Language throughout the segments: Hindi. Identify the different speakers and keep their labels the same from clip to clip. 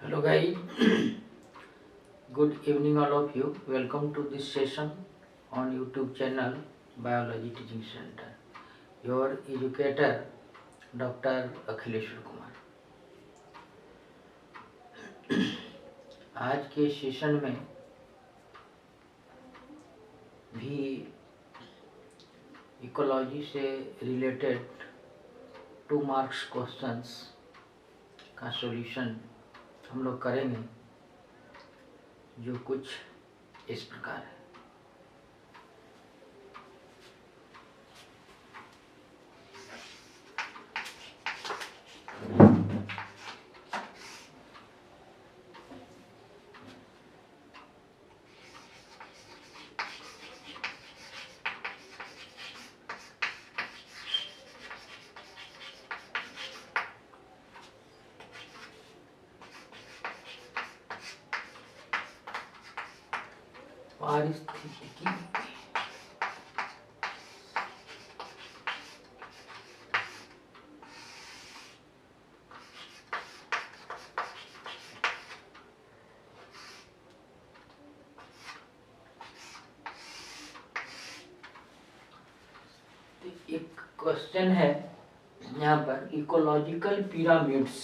Speaker 1: Hello guys, good evening all of you. Welcome to this session on YouTube channel Biology Teaching Center. Your educator Dr. Akhileshwar Kumar. आज के सेशन में भी इकोलॉजी से रिलेटेड 2 मार्क्स क्वेश्चंस का सॉल्यूशन हम लोग करेंगे, जो कुछ इस प्रकार है। पारिस्थितिकी एक क्वेश्चन है यहाँ पर, इकोलॉजिकल पिरामिड्स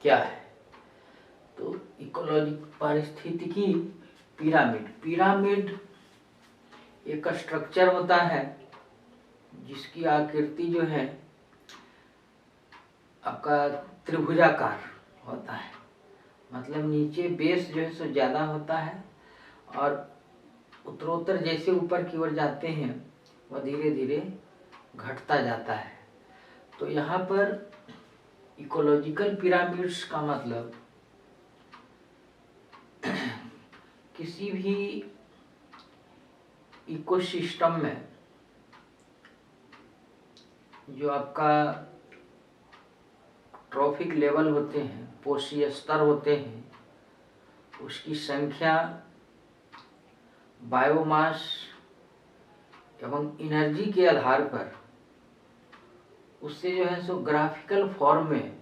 Speaker 1: क्या है। तो इकोलॉजी पारिस्थितिकी पिरामिड एक स्ट्रक्चर होता है जिसकी आकृति जो है आपका त्रिभुजाकार होता है। मतलब नीचे बेस जो है सो ज़्यादा होता है और उत्तरोत्तर जैसे ऊपर की ओर जाते हैं वह धीरे धीरे घटता जाता है। तो यहाँ पर इकोलॉजिकल पिरामिड्स का मतलब किसी भी इकोसिस्टम में जो आपका ट्रॉफिक लेवल होते हैं, पोषी स्तर होते हैं, उसकी संख्या, बायोमास एवं एनर्जी के आधार पर उससे जो है सो ग्राफिकल फॉर्म में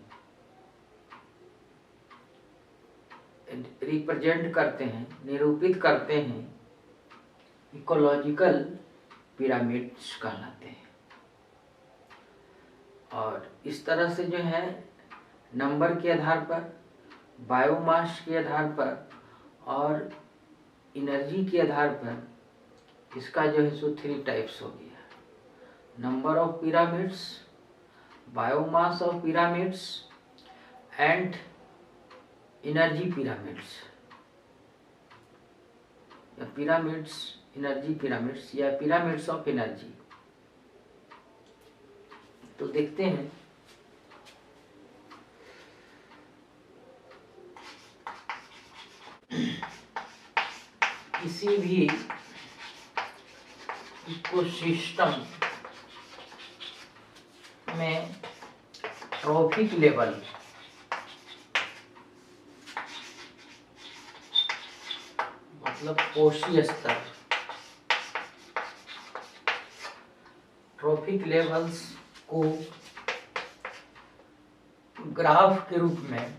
Speaker 1: रिप्रेजेंट करते हैं, निरूपित करते हैं, इकोलॉजिकल पिरामिड्स कहलाते हैं। और इस तरह से जो है नंबर के आधार पर, बायोमास के आधार पर और एनर्जी के आधार पर इसका जो है सो 3 टाइप्स हो गया: number of pyramids, biomass of pyramids and energy pyramids, या पिरामिड्स एनर्जी पिरामिड्स, या पिरामिड्स ऑफ एनर्जी। तो देखते हैं किसी भी इकोसिस्टम में ट्रॉफिक लेवल मतलब पोषी स्तर, ट्रॉफिक लेवल्स को ग्राफ के रूप में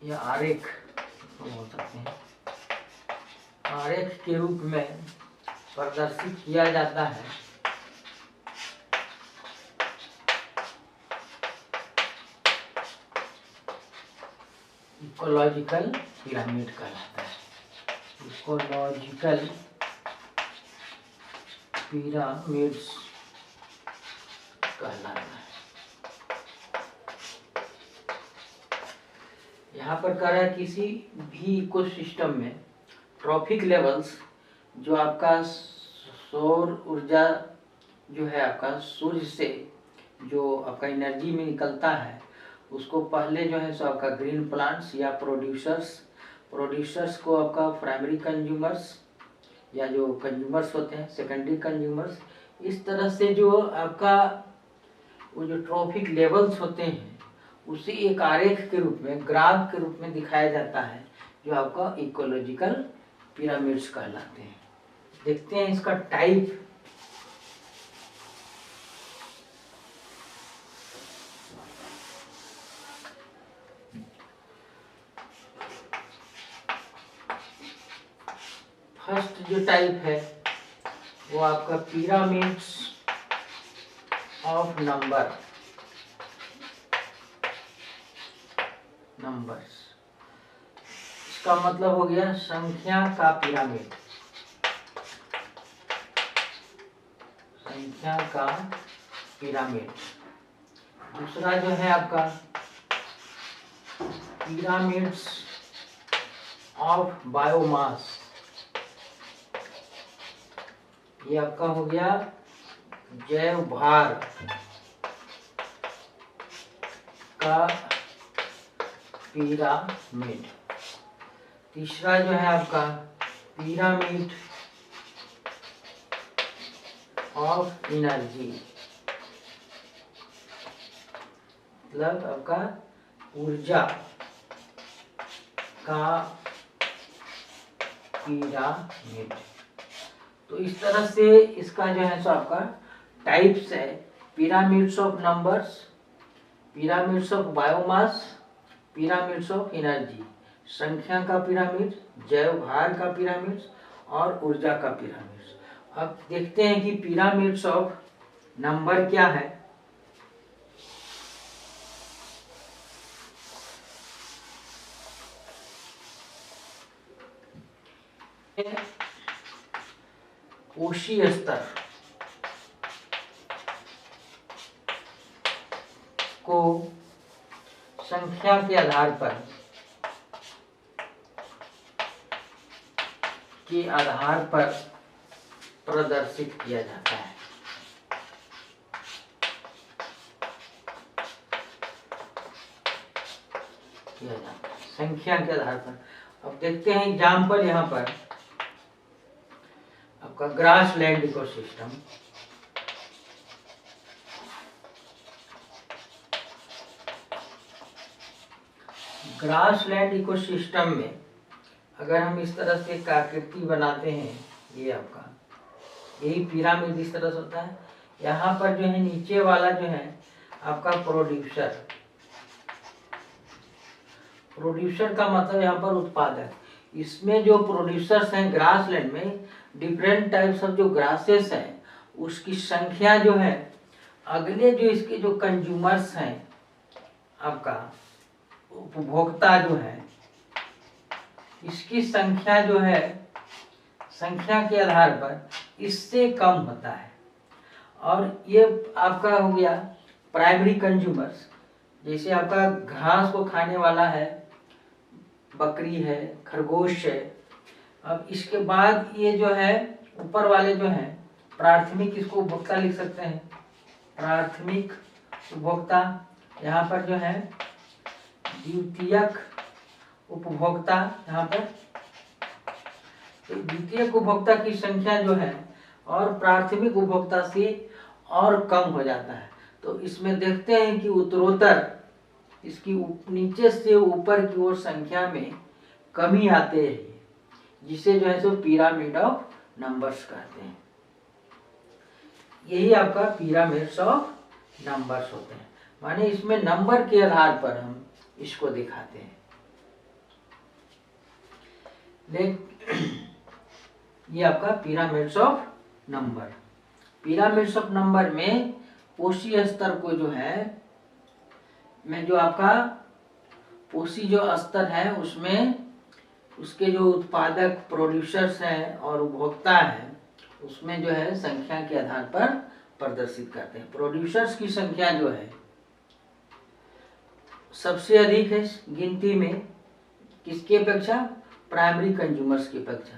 Speaker 1: या आरेख हो सकते हैं, आरेख के रूप में प्रदर्शित किया जाता है। इकोलॉजिकल पिरामिड कहलाता है। इकोलॉजिकल पिरामिड्स कहलाता है। यहाँ पर कह रहा है किसी भी इकोसिस्टम में ट्रॉफिक लेवल्स, जो आपका सौर ऊर्जा जो है आपका सूर्य से जो आपका एनर्जी में निकलता है, उसको पहले जो है सो आपका ग्रीन प्लांट्स या प्रोड्यूसर्स को आपका प्राइमरी कंज्यूमर्स, या जो कंज्यूमर्स होते हैं सेकेंडरी कंज्यूमर्स, इस तरह से जो आपका वो जो ट्रॉफिक लेवल्स होते हैं उसी एक आरेख के रूप में, ग्राफ के रूप में दिखाया जाता है, जो आपका इकोलॉजिकल पिरामिड्स कहलाते हैं। देखते हैं इसका टाइप जो टाइप है वो आपका पिरामिड्स ऑफ नंबर्स। इसका मतलब हो गया संख्या का पिरामिड, संख्या का पिरामिड। दूसरा जो है आपका पिरामिड्स ऑफ बायोमास, ये आपका हो गया जैव भार का पिरामिड। तीसरा जो है आपका पिरामिड ऑफ एनर्जी, मतलब आपका ऊर्जा का पिरामिड। तो इस तरह से इसका जो है सो आपका टाइप्स है, pyramids of numbers, pyramids of biomass, pyramids of energy, संख्या का पिरामिड, जैव भार का पिरामिड और ऊर्जा का पिरामिड। अब देखते हैं कि पिरामिड्स ऑफ नंबर क्या है। कोशीय स्तर को संख्या के आधार पर प्रदर्शित किया जाता है। संख्या के आधार पर। अब देखते हैं एग्जाम्पल यहाँ पर आपका ग्रासलैंड इकोसिस्टम, ग्रासलैंड इकोसिस्टम में अगर हम इस तरह से एक आकृति बनाते हैं, ये आपका यही पिरामिड इस तरह से होता है। यहाँ पर जो है नीचे वाला जो है आपका प्रोड्यूसर, प्रोड्यूसर का मतलब यहाँ पर उत्पादक। इसमें जो प्रोड्यूसर्स हैं ग्रासलैंड में, डिफरेंट टाइप्स ऑफ जो ग्रासेस हैं उसकी संख्या जो है, अगले जो इसके जो कंज्यूमर्स हैं आपका उपभोक्ता जो है, इसकी संख्या जो है संख्या के आधार पर इससे कम होता है। और ये आपका हो गया प्राइमरी कंज्यूमर्स, जैसे आपका घास को खाने वाला है, बकरी है, खरगोश है। अब इसके बाद ये जो है ऊपर वाले जो हैं प्राथमिक, इसको उपभोक्ता लिख सकते हैं, प्राथमिक उपभोक्ता। यहाँ पर जो है द्वितीयक उपभोक्ता, यहाँ पर तो द्वितीयक उपभोक्ता की संख्या जो है और प्राथमिक उपभोक्ता से और कम हो जाता है। तो इसमें देखते हैं कि उत्तरोत्तर इसकी नीचे से ऊपर की ओर संख्या में कमी आते है, जिसे जो है सो पिरामिड ऑफ नंबर्स कहते हैं। यही आपका पिरामिड्स ऑफ नंबर्स होते हैं, माने इसमें नंबर के आधार पर हम इसको दिखाते हैं। ये आपका pyramids of number. Pyramids of number में पोषी स्तर को जो है में जो आपका पोषी जो स्तर है उसमें उसके जो उत्पादक प्रोड्यूसर्स हैं और उपभोक्ता हैं उसमें जो है संख्या के आधार पर प्रदर्शित करते हैं। प्रोड्यूसर्स की संख्या जो है सबसे अधिक है गिनती में, किसकी अपेक्षा? प्राइमरी कंज्यूमर्स की अपेक्षा।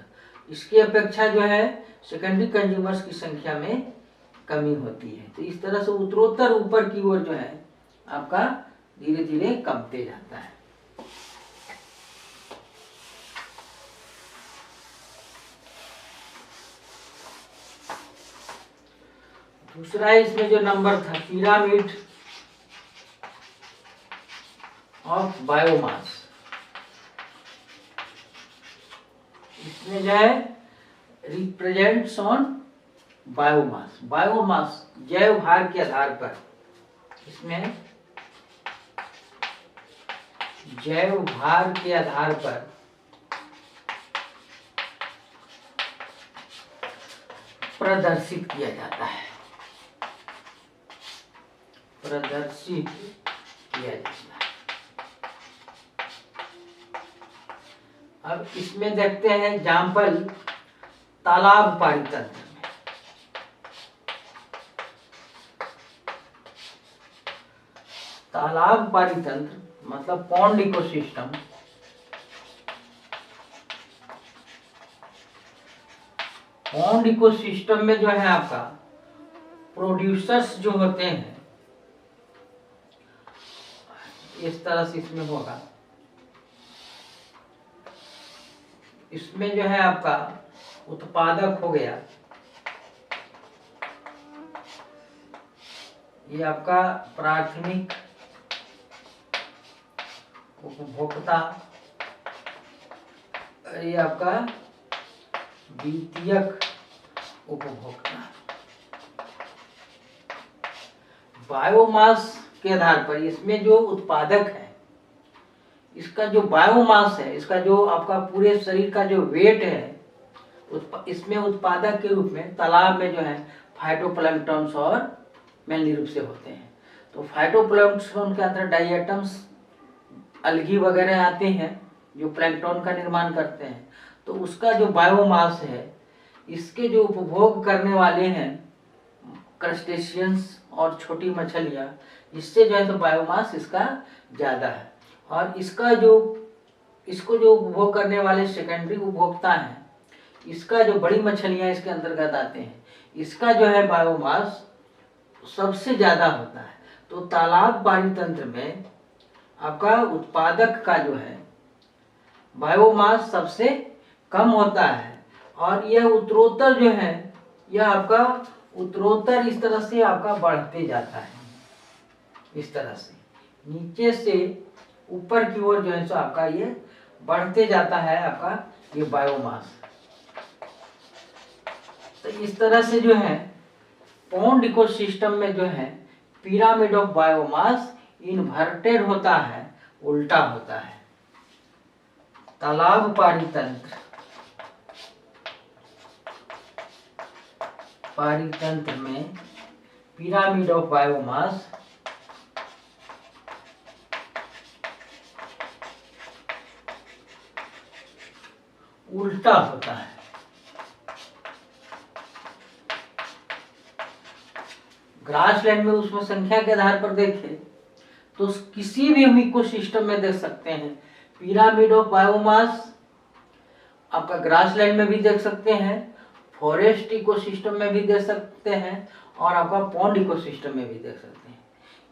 Speaker 1: इसकी अपेक्षा जो है सेकेंडरी कंज्यूमर्स की संख्या में कमी होती है। तो इस तरह से उत्तरोत्तर ऊपर की ओर जो है आपका धीरे धीरे कमते जाता है। दूसरा इसमें जो नंबर था पिरामिड ऑफ बायोमास, इसमें जो है रिप्रेजेंट्स ऑन बायोमास, बायोमास जैव भार के आधार पर, इसमें जैव भार के आधार पर प्रदर्शित किया जाता है, प्रदर्शित किया जाता है। अब इसमें देखते हैं एग्जाम्पल तालाब पारितंत्र में। तालाब पारितंत्र मतलब पॉन्ड इकोसिस्टम। पॉन्ड इकोसिस्टम में जो है आपका प्रोड्यूसर्स जो होते हैं, इस तरह से इसमें होगा। इसमें जो है आपका उत्पादक हो गया, ये आपका प्राथमिक उपभोक्ता, ये आपका द्वितीयक उपभोक्ता। बायोमास के आधार पर इसमें जो उत्पादक है, इसका जो बायोमास है, इसका जो आपका पूरे शरीर का जो वेट है, इसमें उत्पादक के रूप में तालाब में जो है फाइटोप्लैंक्टन्स और मेनली रूप से होते हैं। तो फाइटोप्लैंक्टन के अंदर डाइएटम्स, अलगी वगैरह आते हैं जो प्लैंक्टन का निर्माण करते हैं। तो उसका जो बायोमास है, इसके जो उपभोग करने वाले हैं क्रस्टेशियंस और छोटी मछलियाँ, इससे जो है तो बायोमास इसका ज़्यादा है। और इसको जो उपभोग करने वाले सेकेंडरी उपभोक्ता हैं, इसका जो बड़ी मछलियाँ इसके अंतर्गत आते हैं, इसका जो है बायोमास सबसे ज़्यादा होता है। तो तालाब पारितंत्र में आपका उत्पादक का जो है बायोमास सबसे कम होता है, और यह उत्तरोत्तर जो है, यह आपका उत्तरोत्तर इस तरह से आपका बढ़ते जाता है। इस तरह से नीचे से ऊपर की ओर जो है सो आपका ये बढ़ते जाता है आपका ये बायोमास। तो इस तरह से जो है पॉन्ड इकोसिस्टम में जो है पिरामिड ऑफ बायोमास इन्वर्टेड होता है, उल्टा होता है। तालाब पारितंत्र में पिरामिड ऑफ बायोमास उल्टा होता है। ग्रासलैंड में उसमें संख्या के आधार पर देखें तो किसी भी हम इकोसिस्टम में देख सकते हैं पिरामिड ऑफ बायोमास। आपका ग्रासलैंड में भी देख सकते हैं, फॉरेस्ट इकोसिस्टम में भी देख सकते हैं, और आपका पॉन्ड इकोसिस्टम में भी देख सकते हैं।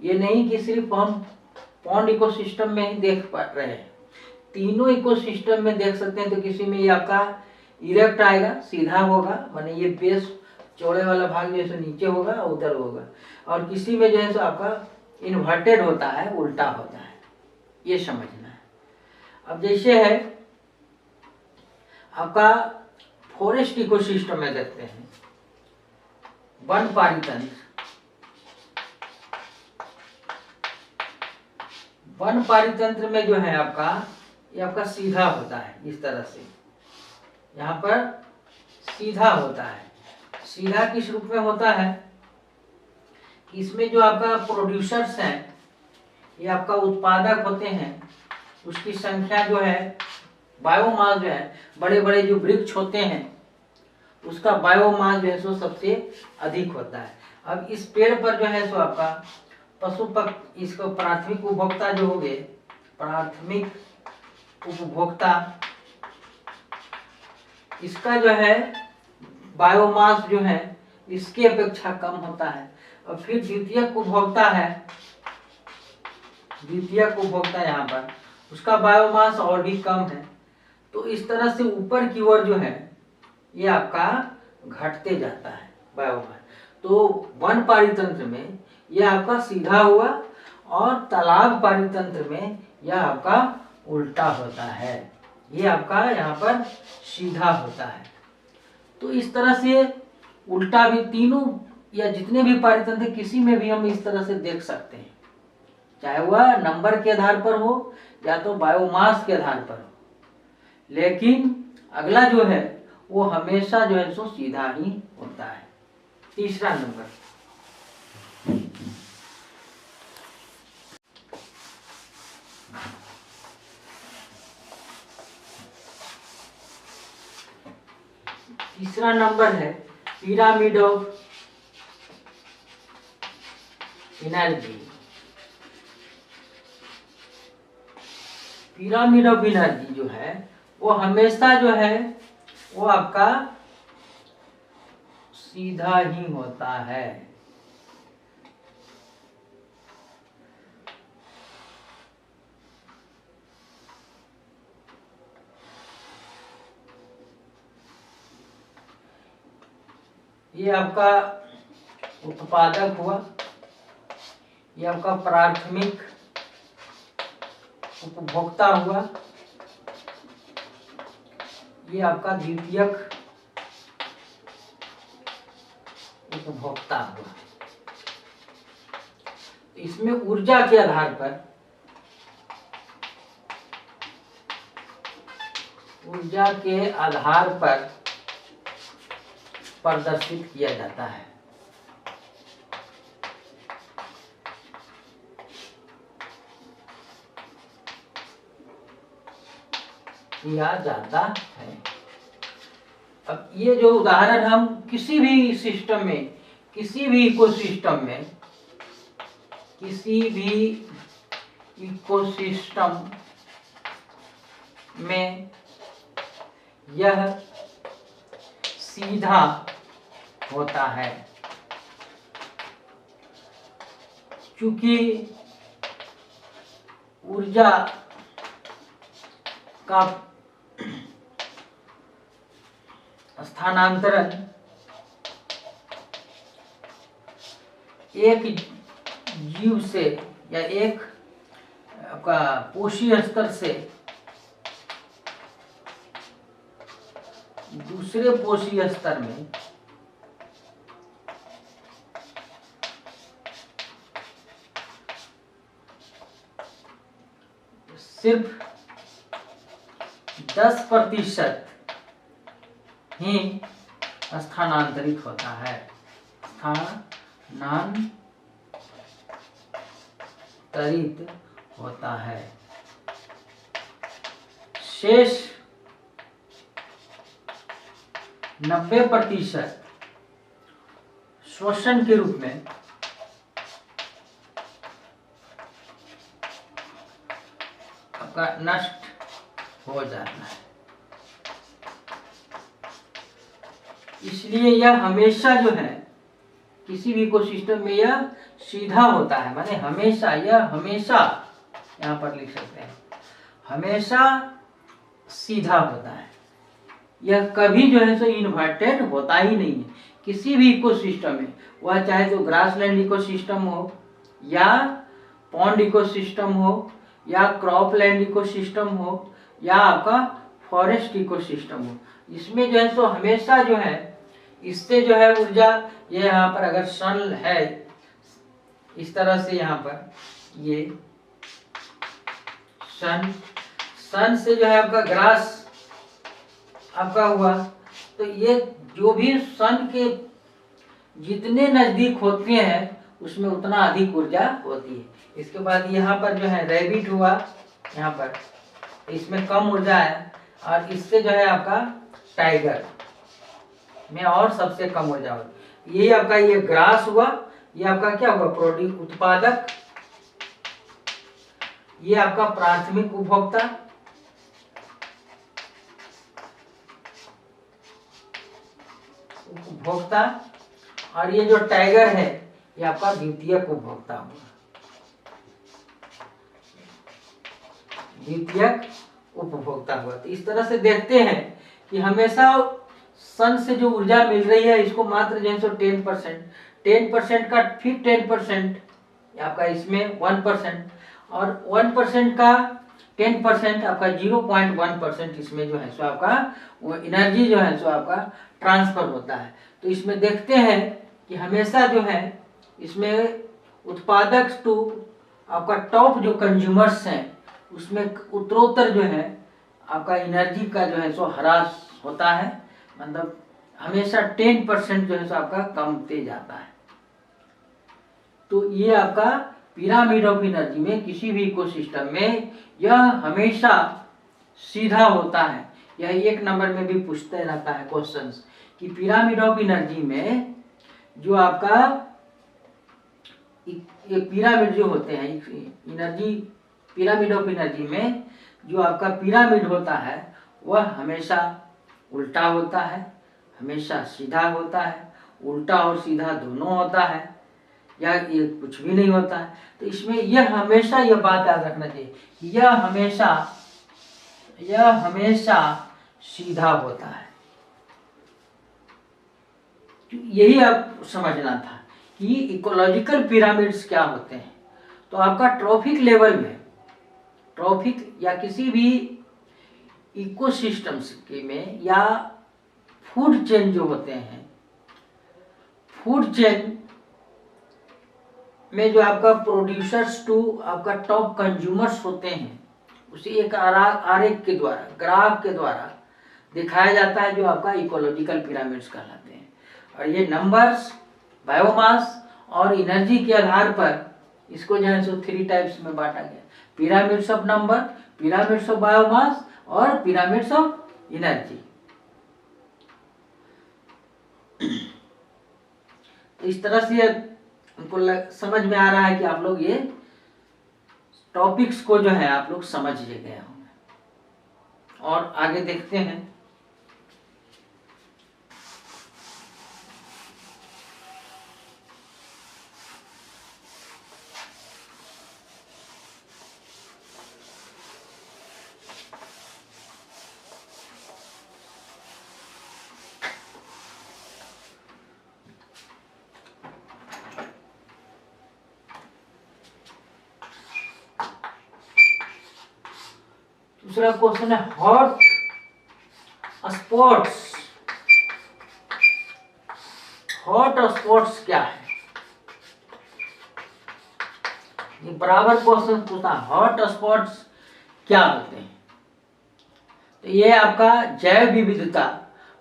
Speaker 1: ये नहीं कि सिर्फ हम पॉन्ड इकोसिस्टम में ही देख पा रहे हैं, तीनों इकोसिस्टम में देख सकते हैं। तो किसी में ये आपका इरेक्ट आएगा, सीधा होगा, माने ये बेस चौड़े वाला भाग जैसे नीचे होगा उधर होगा, और किसी में जो है सो आपका इन्वर्टेड होता है, उल्टा होता है। ये समझना है। अब जैसे है आपका फॉरेस्ट इकोसिस्टम में देखते हैं वन पारितंत्र। वन पारितंत्र में जो है आपका ये आपका सीधा होता है, इस तरह से यहाँ पर सीधा होता है। सीधा किस रूप में होता है, इसमें जो आपका प्रोड्यूसर्स हैं, ये आपका उत्पादक होते हैं, उसकी संख्या जो है बायोमास जो है, बड़े बड़े जो वृक्ष होते हैं उसका बायोमास जो है सो सबसे अधिक होता है। अब इस पेड़ पर जो है सो आपका पशु पक्षी, इसको प्राथमिक उपभोक्ता जो हो गए, प्राथमिक उपभोक्ता, इसका जो है बायोमास जो है इसकी अपेक्षा कम होता है। और फिर द्वितीयक उपभोक्ता है, द्वितीयक उपभोक्ता यहाँ पर उसका बायोमास और भी कम है। तो इस तरह से ऊपर की ओर जो है ये आपका घटते जाता है बायोमास। तो वन पारितंत्र में यह आपका सीधा हुआ, और तालाब पारितंत्र में यह आपका उल्टा होता है। ये आपका यहाँ पर सीधा होता है। तो इस तरह से उल्टा भी तीनों या जितने भी पारितंत्र किसी में भी हम इस तरह से देख सकते हैं, चाहे वह नंबर के आधार पर हो या तो बायोमास के आधार पर हो। लेकिन अगला जो है वो हमेशा जो है सो सीधा ही होता है। तीसरा नंबर, तीसरा नंबर है pyramid of energy. Pyramid of energy जो है वो हमेशा जो है वो आपका सीधा ही होता है। ये आपका उत्पादक हुआ, ये आपका प्राथमिक उपभोक्ता हुआ, ये आपका द्वितीयक उपभोक्ता हुआ। इसमें ऊर्जा के आधार पर, ऊर्जा के आधार पर प्रदर्शित किया जाता है। किया जाता है। अब ये जो उदाहरण हम किसी भी सिस्टम में, किसी भी इकोसिस्टम में, किसी भी इकोसिस्टम में यह सीधा होता है, क्योंकि ऊर्जा का स्थानांतरण एक जीव से या एक आपका पोषी स्तर से दूसरे पोषी स्तर में सिर्फ 10% ही स्थानांतरित होता है, स्थानांतरित होता है। शेष 90% श्वसन के रूप में आपका नष्ट हो जाता है। इसलिए यह हमेशा जो है किसी भी इकोसिस्टम में यह सीधा होता है, माने हमेशा, यह हमेशा यहाँ पर लिख सकते हैं, हमेशा सीधा होता है। यह कभी जो है सो इन्वर्टेड होता ही नहीं है किसी भी इकोसिस्टम में, वह चाहे तो ग्रासलैंड इकोसिस्टम हो या पॉन्ड इकोसिस्टम हो या क्रॉपलैंड इकोसिस्टम हो या आपका फॉरेस्ट इकोसिस्टम हो। इसमें जो है सो हमेशा जो है इससे जो है ऊर्जा, ये यहाँ पर अगर सन है इस तरह से, यहाँ पर ये सन से जो है आपका ग्रास आपका हुआ, तो ये जो भी सन के जितने नजदीक होते हैं उसमें उतना अधिक ऊर्जा होती है। इसके बाद यहाँ पर जो है रैबिट हुआ, यहाँ पर इसमें कम ऊर्जा है, और इससे जो है आपका टाइगर में और सबसे कम ऊर्जा होती है। ये आपका ये ग्रास हुआ, ये आपका क्या हुआ प्रोड्यूस उत्पादक, ये आपका प्राथमिक उपभोक्ता, और ये जो टाइगर है ये आपका द्वितीयक उपभोक्ता हुआ, द्वितीयक उपभोक्ता हुआ। तो इस तरह से देखते हैं कि हमेशा सन से जो ऊर्जा मिल रही है इसको मात्र जो है सो 10% का, फिर 10% आपका इसमें 1%, और 1% का 10% आपका 0.1% इसमें जो है सो आपका वो एनर्जी जो है सो आपका ट्रांसफर होता है। तो इसमें देखते हैं कि हमेशा जो है इसमें उत्पादक टू आपका टॉप जो कंज्यूमर्स हैं उसमें उत्तरोत्तर जो है आपका एनर्जी का जो है सो ह्रास होता है, मतलब हमेशा 10% जो है सो आपका कमते जाता है। तो ये आपका पिरामिड ऑफ एनर्जी में किसी भी इकोसिस्टम में यह हमेशा सीधा होता है। यह 1 नंबर में भी पूछते रहता है क्वेश्चंस कि पिरामिड ऑफ एनर्जी में जो आपका ये पिरामिड जो होते हैं एनर्जी, पिरामिड ऑफ एनर्जी में जो आपका पिरामिड होता है वह हमेशा उल्टा होता है, हमेशा सीधा होता है, उल्टा और सीधा दोनों होता है, या ये कुछ भी नहीं होता है। तो इसमें यह हमेशा यह बात याद रखना चाहिए कि यह हमेशा सीधा होता है। तो यही आप समझना था कि इकोलॉजिकल पिरामिड्स क्या होते हैं। तो आपका ट्रॉफिक लेवल में, ट्रॉफिक या किसी भी इकोसिस्टम्स के में, या फूड चेन जो होते हैं, फूड चेन में जो आपका प्रोड्यूसर्स टू आपका टॉप कंज्यूमर्स होते हैं, उसे एक आरेख के द्वारा, ग्राफ के द्वारा दिखाया जाता है जो आपका इकोलॉजिकल पिरामिड्स कहलाते हैं। और ये नंबर्स, बायोमास और एनर्जी के आधार पर इसको जो है सो 3 टाइप्स में बांटा गया, pyramids of number, pyramids of biomass और पिरामिड्स ऑफ एनर्जी। तो इस तरह से हमको समझ में आ रहा है कि आप लोग ये टॉपिक्स को जो है आप लोग समझ गए होंगे। और आगे देखते हैं। दूसरा क्वेश्चन है हॉट स्पॉट्स। हॉट स्पॉट्स क्या है? ये बराबर क्वेश्चन पूछता है, हॉट स्पॉट्स क्या होते हैं? तो ये आपका जैव विविधता,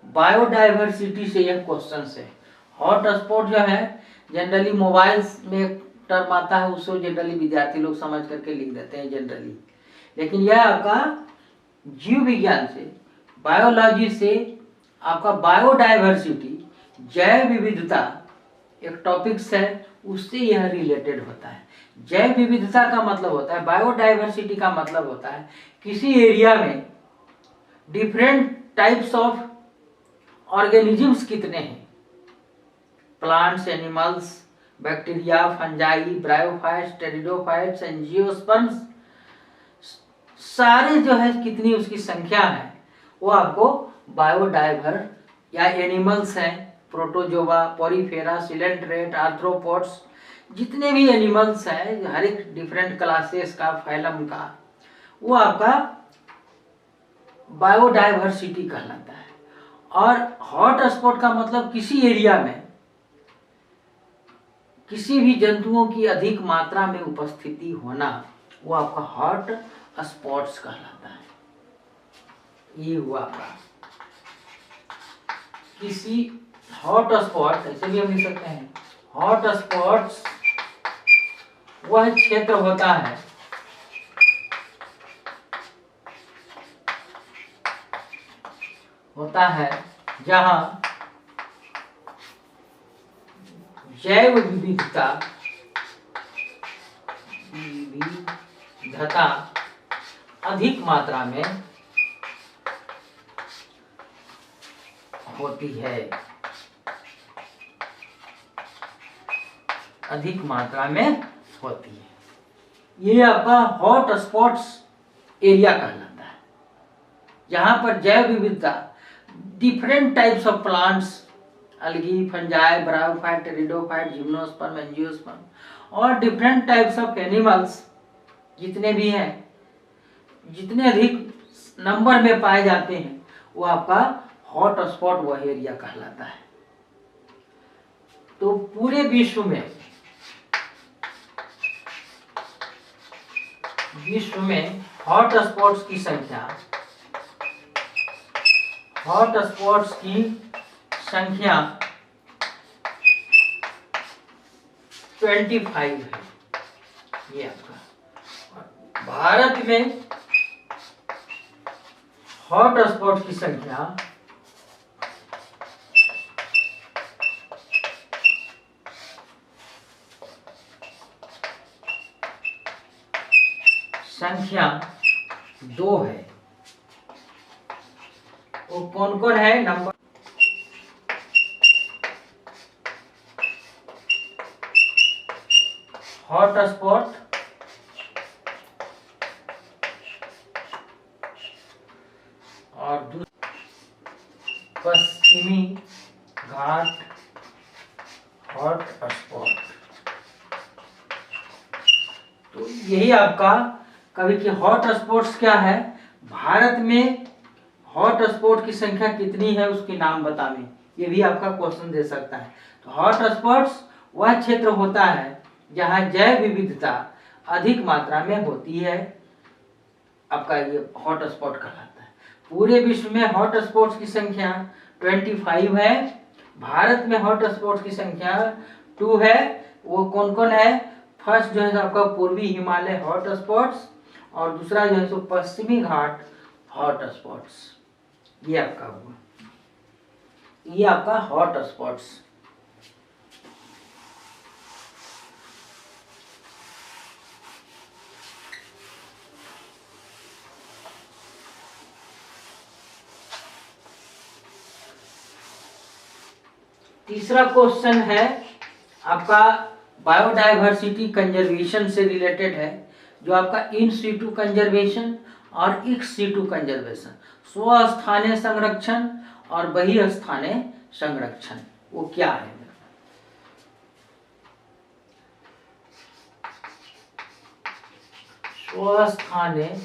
Speaker 1: बायोडाइवर्सिटी से यह क्वेश्चन है। हॉट स्पॉट जो है जनरली मोबाइल्स में टर्म आता है, उसको जनरली विद्यार्थी लोग समझ करके लिख देते हैं जनरली, लेकिन यह आपका जीव विज्ञान से, बायोलॉजी से आपका बायोडाइवर्सिटी, जैव विविधता एक टॉपिक्स है, उससे यह रिलेटेड होता है। जैव विविधता का मतलब होता है, बायोडाइवर्सिटी का मतलब होता है किसी एरिया में डिफरेंट टाइप्स ऑफ ऑर्गेनिजम्स कितने हैं, plants, animals, bacteria, fungi, bryophytes, pteridophytes, angiosperms, सारे जो है कितनी उसकी संख्या है वो आपको बायोडाइवर, या एनिमल्स हैं, प्रोटोजोआ, पोरीफेरा, सिलेंट्रेट, आर्थ्रोपोड्स, जितने भी एनिमल्स हैं, हर एक डिफरेंट क्लासेस का, फाइलम का, वो आपका बायोडाइवर्सिटी कहलाता है। और हॉट स्पॉट का मतलब किसी एरिया में किसी भी जंतुओं की अधिक मात्रा में उपस्थिति होना, वो आपका हॉट स्पॉट्स कहलाता है। ये हुआ आपका किसी हॉट स्पॉट, ऐसे भी हम लिख सकते हैं, हॉट स्पॉट्स वह क्षेत्र होता है जहां जैव विविधता अधिक मात्रा में होती है, अधिक मात्रा में होती है। ये आपका हॉट स्पॉट्स एरिया कहलाता है, जहां पर जैव विविधता, different types of plants, algae, fungi, bryophyte, pteridophyte, gymnosperm, angiosperm और डिफरेंट टाइप्स ऑफ एनिमल्स जितने भी हैं, जितने अधिक नंबर में पाए जाते हैं, वो आपका हॉट स्पॉट वह एरिया कहलाता है। तो पूरे विश्व में हॉट स्पॉट्स की संख्या 25 है, ये आपका। भारत में हॉटस्पॉट की संख्या संख्या 2 है। वो कौन कौन है नंबर? हॉटस्पॉट, और पश्चिमी घाट हॉटस्पॉट। तो यही आपका कभी कि हॉटस्पॉट्स क्या है, भारत में हॉटस्पॉट की संख्या कितनी है उसके नाम बताने, ये भी आपका क्वेश्चन दे सकता है। तो हॉटस्पॉट्स वह क्षेत्र होता है जहां जैव विविधता अधिक मात्रा में होती है, आपका ये हॉटस्पॉट कहलाता है। पूरे विश्व में हॉटस्पॉट्स की संख्या 25 है, भारत में हॉटस्पॉट की संख्या 2 है। वो कौन कौन है? फर्स्ट जो है आपका पूर्वी हिमालय हॉटस्पॉट्स, और दूसरा जो है सो पश्चिमी घाट हॉटस्पॉट्स। ये आपका हुआ, ये आपका हॉटस्पॉट्स। तीसरा क्वेश्चन है आपका बायोडायवर्सिटी कंजर्वेशन से रिलेटेड है, जो आपका इन सीटू कंजर्वेशन और एक्स सीटू कंजर्वेशन, स्वस्थानीय संरक्षण और बहिस्थानीय संरक्षण, वो क्या है? स्वस्थानीय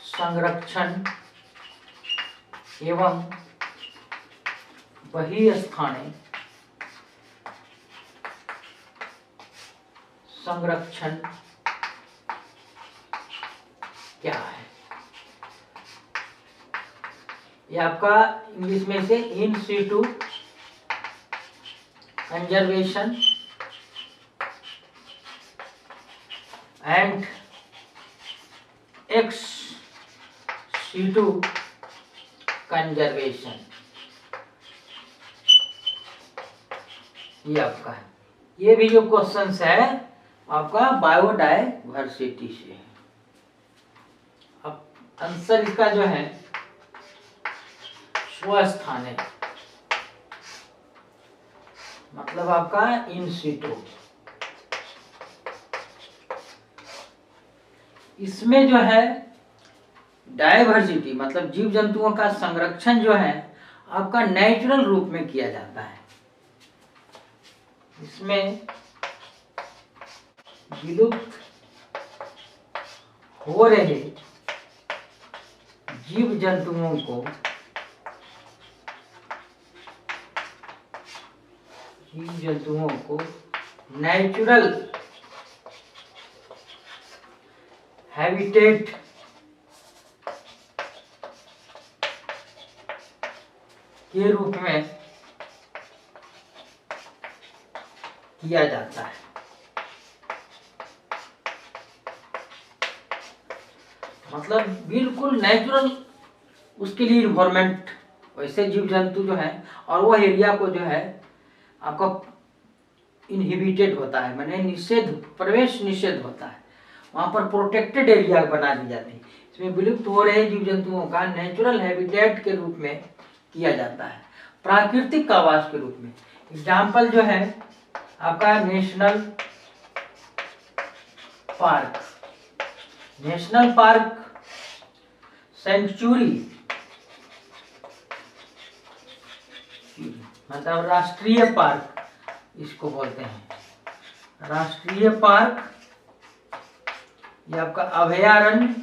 Speaker 1: संरक्षण एवं बहिस्थानीय संरक्षण क्या है? ये आपका इंग्लिश में से in situ conservation and ex situ conservation, ये आपका है। ये भी जो क्वेश्चंस है आपका बायोडायवर्सिटी से है। अब आंसर इसका जो है स्वस्थानीय, मतलब आपका इन सीटू। इसमें जो है डायवर्सिटी मतलब जीव जंतुओं का संरक्षण जो है आपका नेचुरल रूप में किया जाता है। इसमें विलुप्त हो रहे जीव जंतुओं को नेचुरल हैबिटेट के रूप में किया जाता है। मतलब बिल्कुल नेचुरल उसके लिए इन्वायरमेंट, वैसे जीव जंतु जो है और वह एरिया को जो है आपका इनहिबिटेड होता है, माने निषेध, प्रवेश निषेध होता है, वहां पर प्रोटेक्टेड एरिया बना दी जाती है। इसमें विलुप्त हो रहे जीव जंतुओं का नेचुरल हैबिटेट के रूप में किया जाता है, प्राकृतिक आवास के रूप में। एग्जाम्पल जो है आपका national park, national park, sanctuary मतलब राष्ट्रीय पार्क इसको बोलते हैं, राष्ट्रीय पार्क, ये आपका अभयारण्य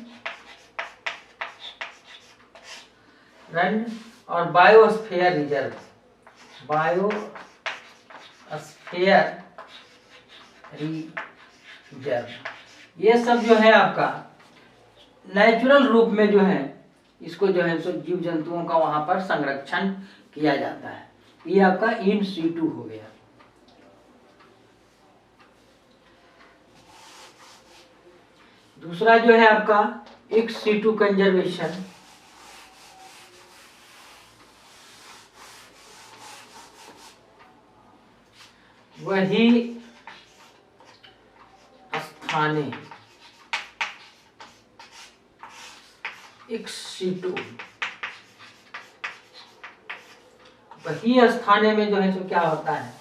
Speaker 1: और बायोस्फीयर रिजर्व, बायोस्फीयर रिजर्व, ये सब जो है आपका नेचुरल रूप में जो है इसको जो है सो जीव जंतुओं का वहां पर संरक्षण किया जाता है। ये आपका इन सीटू हो गया। दूसरा जो है आपका एक्स सीटू कंजर्वेशन। वही स्थाने एक्स सीटू, वही स्थाने में जो है सो क्या होता है,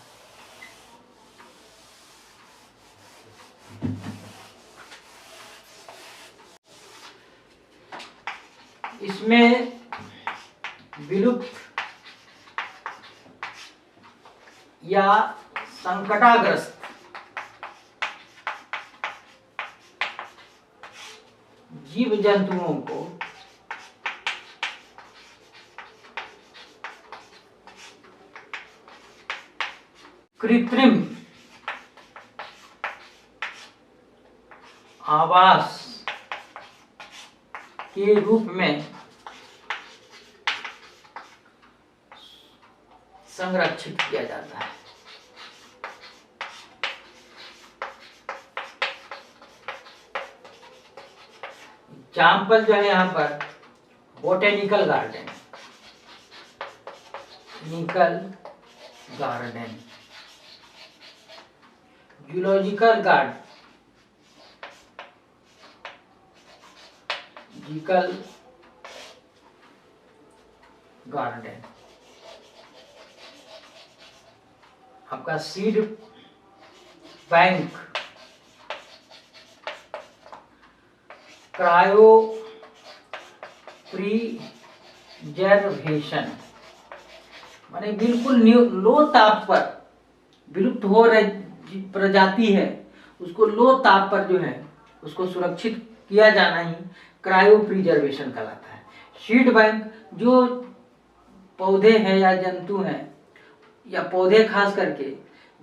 Speaker 1: इसमें विलुप्त या संकटाग्रस्त जीव जंतुओं को कृत्रिम आवास के रूप में संरक्षित किया जाता है। एग्जाम्पल जो है यहाँ पर बोटेनिकल गार्डन, जूलॉजिकल गार्डन, आपका सीड बैंक, क्रायो प्रिजर्वेशन, माने बिल्कुल लो ताप पर विलुप्त हो रही प्रजाति है उसको लो ताप पर जो है उसको सुरक्षित किया जाना ही क्रायो प्रिजर्वेशन कहलाता है। सीड बैंक, जो पौधे हैं या जंतु हैं या पौधे खास करके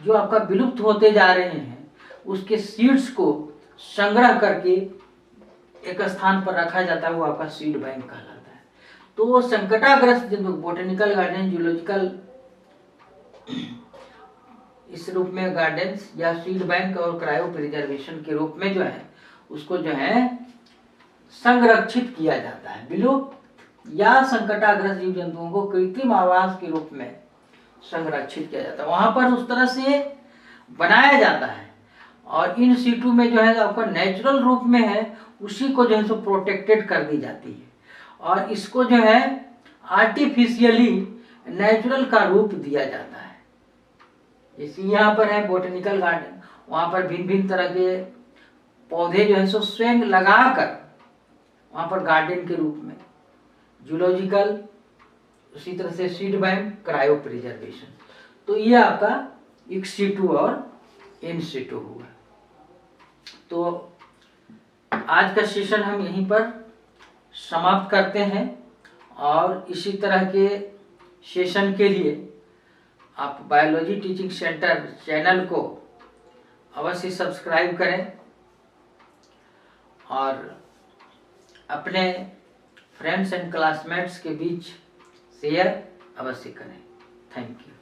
Speaker 1: जो आपका विलुप्त होते जा रहे हैं उसके सीड्स को संग्रह करके एक स्थान पर रखा जाता है, वो आपका सीड बैंक कहलाता है। तो संकटाग्रस्त जंतु बोटेनिकल गार्डन, जूलॉजिकल इस रूप में गार्डन्स या सीड बैंक और क्रायो प्रिजर्वेशन के रूप में जो है उसको जो है संरक्षित किया जाता है। विलुप्त या संकटाग्रस्त जीव जंतुओं को कृत्रिम आवास के रूप में संरक्षित किया जाता है, वहां पर उस तरह से बनाया जाता है। और इन सीटू में जो है आपका नेचुरल रूप में है उसी को जो है सो प्रोटेक्टेड कर दी जाती है और इसको जो है आर्टिफिशियली नेचुरल का रूप दिया जाता है। जैसे यहाँ पर है बोटेनिकल गार्डन, वहां पर भिन्न भिन्न तरह के पौधे जो है सो स्वयं लगाकर वहां पर गार्डन के रूप में, जूलॉजिकल उसी तरह से सीड बैंक, क्रायो प्रिजर्वेशन। तो ये आपका एक्स सीटू और इन सीटू हुआ। तो आज का सेशन हम यहीं पर समाप्त करते हैं और इसी तरह के सेशन के लिए आप बायोलॉजी टीचिंग सेंटर चैनल को अवश्य सब्सक्राइब करें और अपने फ्रेंड्स एंड क्लासमेट्स के बीच शेयर अवश्य करें। Thank you.